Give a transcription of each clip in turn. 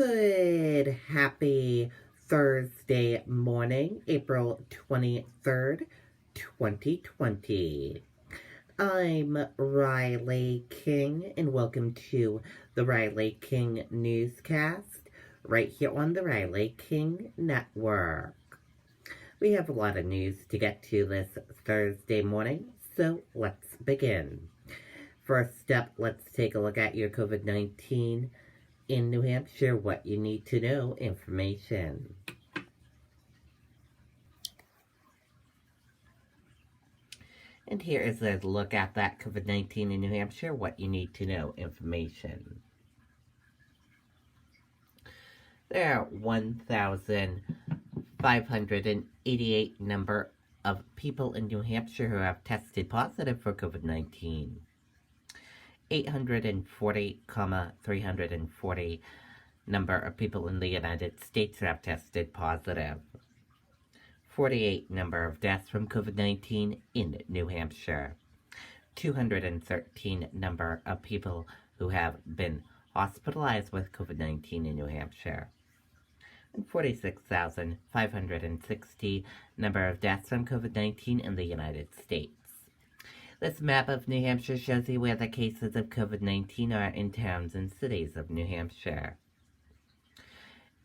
Good, happy Thursday morning, April 23rd, 2020. I'm Riley King, and welcome to the Riley King Newscast, right here on the Riley King Network. We have a lot of news to get to this Thursday morning, so let's begin. First up, let's take a look at your COVID-19 in New Hampshire, what you need to know information. And here is a look at that COVID-19 in New Hampshire, what you need to know information. There are 1,588 number of people in New Hampshire who have tested positive for COVID-19. 840,340 number of people in the United States have tested positive. 48 number of deaths from COVID-19 in New Hampshire. 213 number of people who have been hospitalized with COVID-19 in New Hampshire. And 46,560 number of deaths from COVID-19 in the United States. This map of New Hampshire shows you where the cases of COVID-19 are in towns and cities of New Hampshire.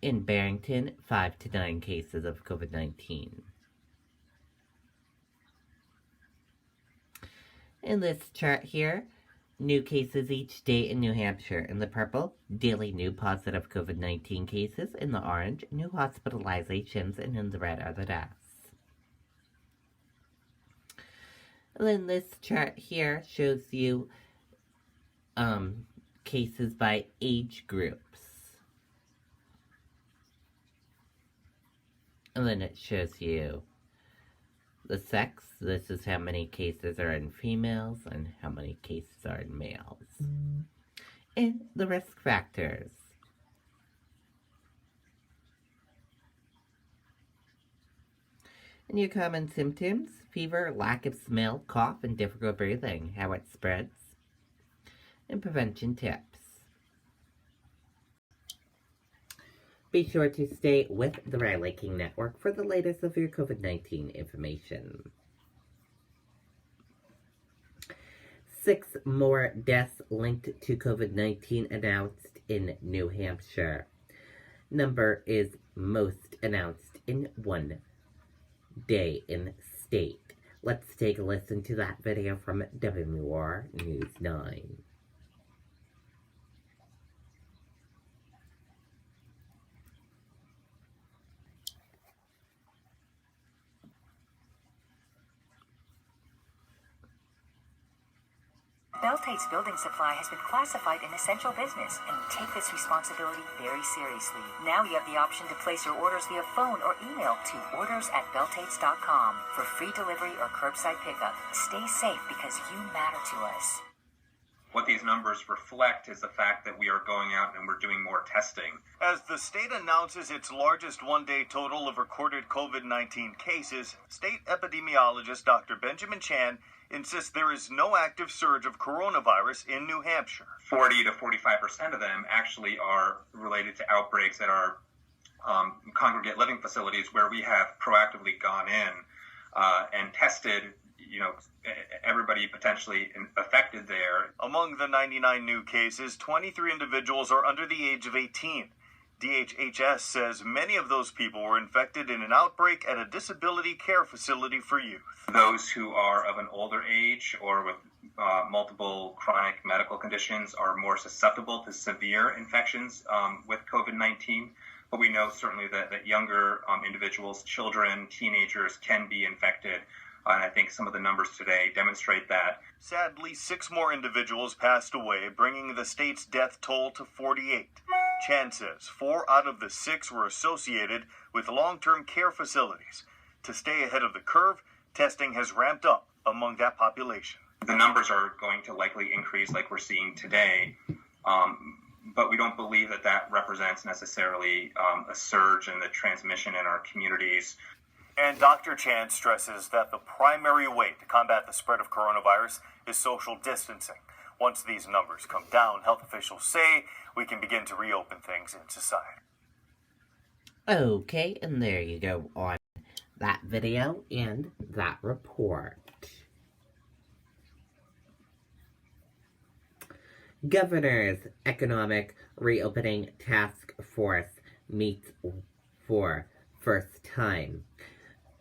In Barrington, 5 to 9 cases of COVID-19. In this chart here, new cases each day in New Hampshire. In the purple, daily new positive COVID-19 cases. In the orange, new hospitalizations. And in the red are the deaths. And then this chart here shows you cases by age groups. And then it shows you the sex. This is how many cases are in females and how many cases are in males. And the risk factors. And your common symptoms: fever, lack of smell, cough, and difficult breathing, how it spreads, and prevention tips. Be sure to stay with the Riley King Network for the latest of your COVID-19 information. 6 more deaths linked to COVID-19 announced in New Hampshire. Number is most announced in one day in state. Let's take a listen to that video from WR News 9. Beltate's building supply has been classified an essential business, and we take this responsibility very seriously. Now you have the option to place your orders via phone or email to orders@beltates.com for free delivery or curbside pickup. Stay safe because you matter to us. What these numbers reflect is the fact that we are going out and we're doing more testing. As the state announces its largest one-day total of recorded COVID-19 cases, state epidemiologist Dr. Benjamin Chan insists there is no active surge of coronavirus in New Hampshire. 40 to 45% of them actually are related to outbreaks at our congregate living facilities where we have proactively gone in and tested everybody potentially affected there. Among the 99 new cases, 23 individuals are under the age of 18. DHHS says many of those people were infected in an outbreak at a disability care facility for youth. Those who are of an older age or with multiple chronic medical conditions are more susceptible to severe infections with COVID-19. But we know certainly that younger individuals, children, teenagers can be infected. And I think some of the numbers today demonstrate that. Sadly, 6 more individuals passed away, bringing the state's death toll to 48. Chan says 4 out of the 6 were associated with long-term care facilities. To stay ahead of the curve, testing has ramped up among that population. The numbers are going to likely increase like we're seeing today, but we don't believe that represents necessarily a surge in the transmission in our communities. And Dr. Chan stresses that the primary way to combat the spread of coronavirus is social distancing. Once these numbers come down, health officials say we can begin to reopen things in society. Okay, and there you go on that video and that report. Governor's Economic Reopening Task Force meets for first time.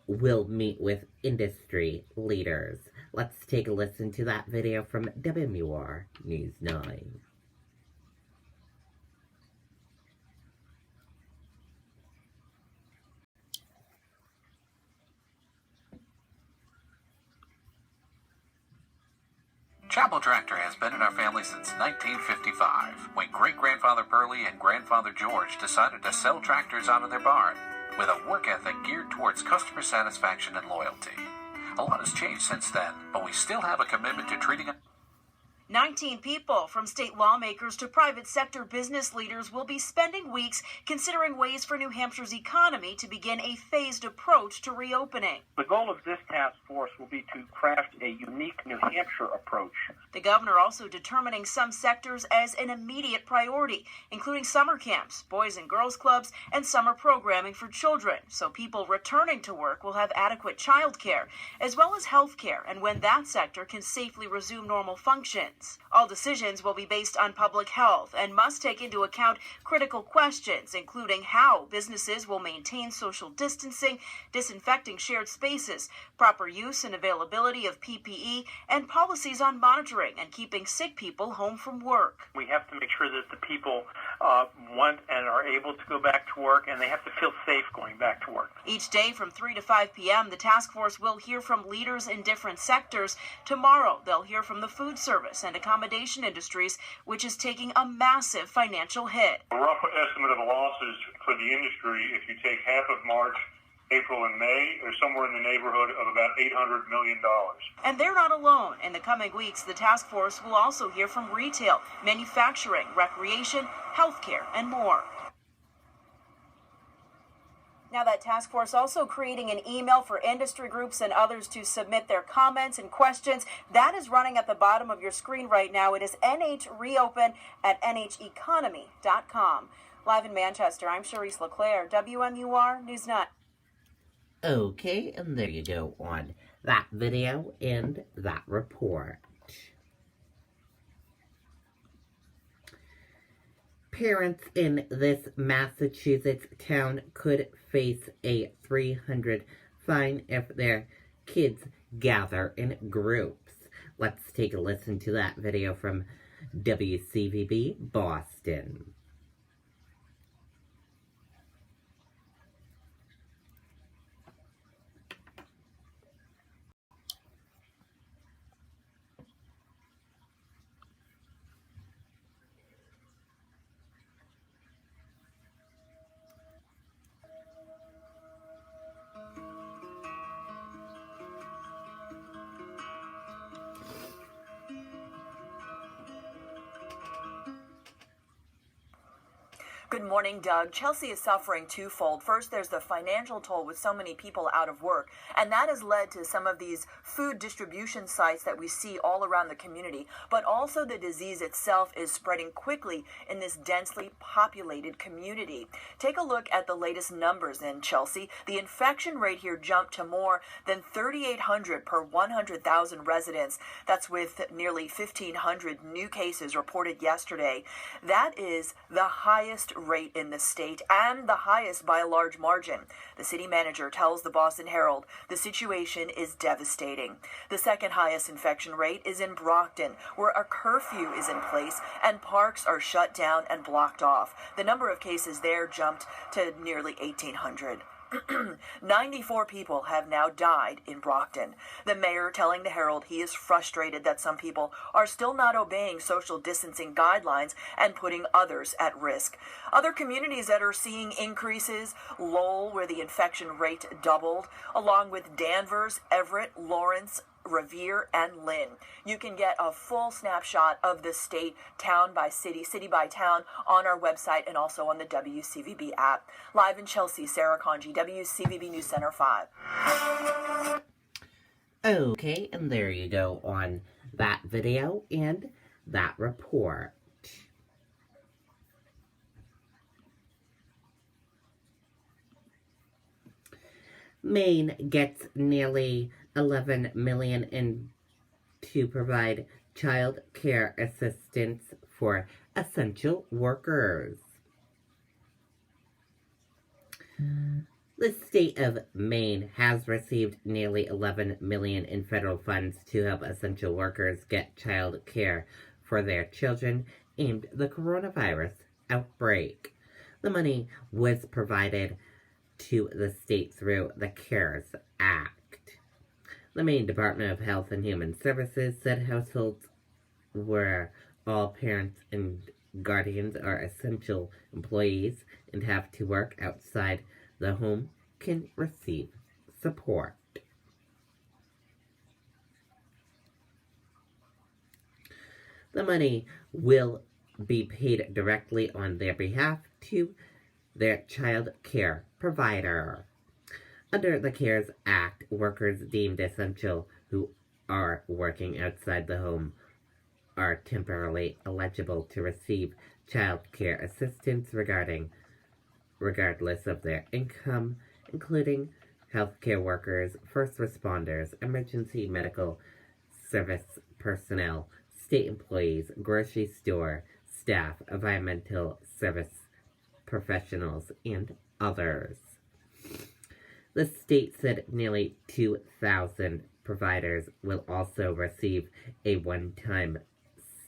Will meet with industry leaders. Let's take a listen to that video from WMUR News 9. Chapel Tractor has been in our family since 1955, when great-grandfather Pearlie and grandfather George decided to sell tractors out of their barn, with a work ethic geared towards customer satisfaction and loyalty. A lot has changed since then, but we still have a commitment to treating 19 people, from state lawmakers to private sector business leaders, will be spending weeks considering ways for New Hampshire's economy to begin a phased approach to reopening. The goal of this task force will be to craft a unique New Hampshire approach. The governor also determining some sectors as an immediate priority, including summer camps, boys and girls clubs, and summer programming for children, so people returning to work will have adequate child care, as well as health care, and when that sector can safely resume normal functions. All decisions will be based on public health and must take into account critical questions, including how businesses will maintain social distancing, disinfecting shared spaces, proper use and availability of PPE, and policies on monitoring and keeping sick people home from work. We have to make sure that the people want and are able to go back to work, and they have to feel safe going back to work. Each day from 3 to 5 p.m., the task force will hear from leaders in different sectors. Tomorrow, they'll hear from the food service and accommodation industries, which is taking a massive financial hit. A rough estimate of the losses for the industry, if you take half of March, April, and May, are somewhere in the neighborhood of about $800 million. And they're not alone. In the coming weeks, the task force will also hear from retail, manufacturing, recreation, healthcare, and more. Now, that task force also creating an email for industry groups and others to submit their comments and questions. That is running at the bottom of your screen right now. It is nhreopen@nheconomy.com. Live in Manchester, I'm Charisse LeClaire, WMUR News 9. Okay, and there you go on that video and that report. Parents in this Massachusetts town could face a $300 fine if their kids gather in groups. Let's take a listen to that video from WCVB Boston. Good morning, Doug. Chelsea is suffering twofold. First, there's the financial toll with so many people out of work, and that has led to some of these food distribution sites that we see all around the community. But also the disease itself is spreading quickly in this densely populated community. Take a look at the latest numbers in Chelsea. The infection rate here jumped to more than 3,800 per 100,000 residents. That's with nearly 1,500 new cases reported yesterday. That is the highest rate in the state and the highest by a large margin. The city manager tells the Boston Herald the situation is devastating. The second highest infection rate is in Brockton, where a curfew is in place and parks are shut down and blocked off. The number of cases there jumped to nearly 1,800. 94 people have now died in Brockton. The mayor telling the Herald he is frustrated that some people are still not obeying social distancing guidelines and putting others at risk. Other communities that are seeing increases, Lowell, where the infection rate doubled, along with Danvers, Everett, Lawrence, Revere, and Lynn. You can get a full snapshot of the state, town by city, city by town, on our website and also on the WCVB app. Live in Chelsea, Sarah Conji, WCVB News Center 5. Okay, and there you go on that video and that report. Maine gets nearly $11 million to provide child care assistance for essential workers. The state of Maine has received nearly $11 million in federal funds to help essential workers get child care for their children amid the coronavirus outbreak. The money was provided to the state through the CARES Act. The Maine Department of Health and Human Services said households where all parents and guardians are essential employees and have to work outside the home can receive support. The money will be paid directly on their behalf to their child care provider. Under the CARES Act, workers deemed essential who are working outside the home are temporarily eligible to receive child care assistance regardless of their income, including healthcare workers, first responders, emergency medical service personnel, state employees, grocery store staff, environmental service professionals, and others. The state said nearly 2,000 providers will also receive a one-time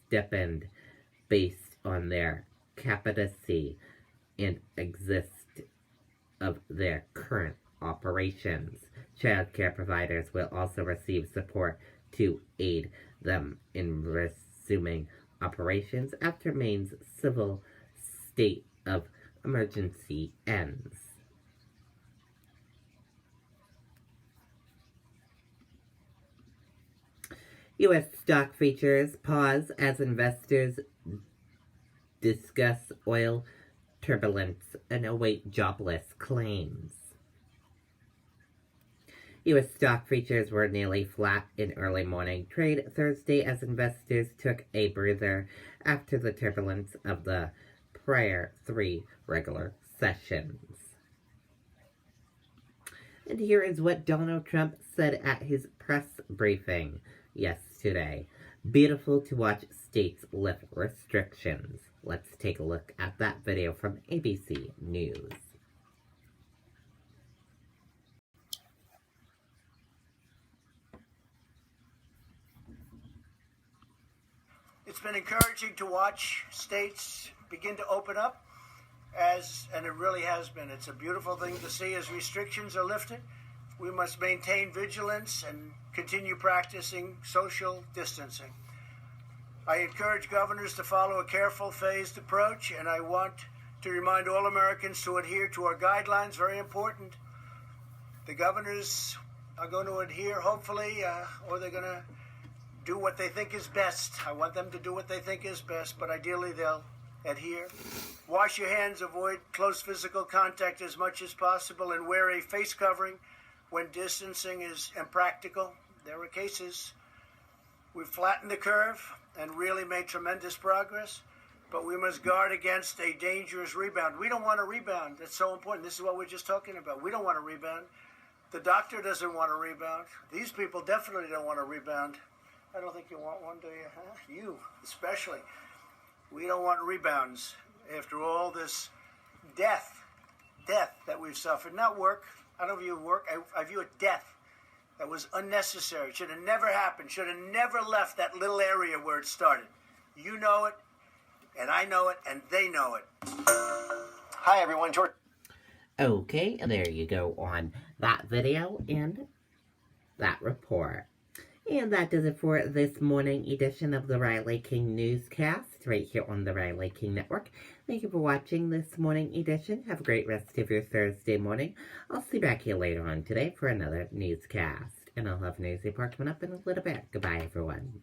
stipend based on their capacity and exist of their current operations. Child care providers will also receive support to aid them in resuming operations after Maine's civil state of emergency ends. U.S. stock futures pause as investors discuss oil turbulence and await jobless claims. U.S. stock futures were nearly flat in early morning trade Thursday as investors took a breather after the turbulence of the prior 3 regular sessions. And here is what Donald Trump said at his press briefing yesterday. Beautiful to watch states lift restrictions. Let's take a look at that video from ABC News. It's been encouraging to watch states begin to open up, and it really has been. It's a beautiful thing to see as restrictions are lifted. We must maintain vigilance and continue practicing social distancing. I encourage governors to follow a careful, phased approach, and I want to remind all Americans to adhere to our guidelines, very important. The governors are going to adhere, hopefully, or they're going to do what they think is best. I want them to do what they think is best, but ideally they'll adhere. Wash your hands, avoid close physical contact as much as possible, and wear a face covering when distancing is impractical. There are cases. We've flattened the curve and really made tremendous progress, but we must guard against a dangerous rebound. We don't want a rebound. That's so important. This is what we're just talking about. We don't want a rebound. The doctor doesn't want a rebound. These people definitely don't want a rebound. I don't think you want one, do you? Huh? You, especially. We don't want rebounds after all this death that we've suffered. Not work. I don't view work. I view it death. That was unnecessary. Should have never happened. Should have never left that little area where it started. You know it, and I know it, and they know it. Hi, everyone. George. Okay, there you go on that video and that report. And that does it for this morning edition of the Riley King Newscast right here on the Riley King Network. Thank you for watching this morning edition. Have a great rest of your Thursday morning. I'll see you back here later on today for another newscast. And I'll have News Report coming up in a little bit. Goodbye, everyone.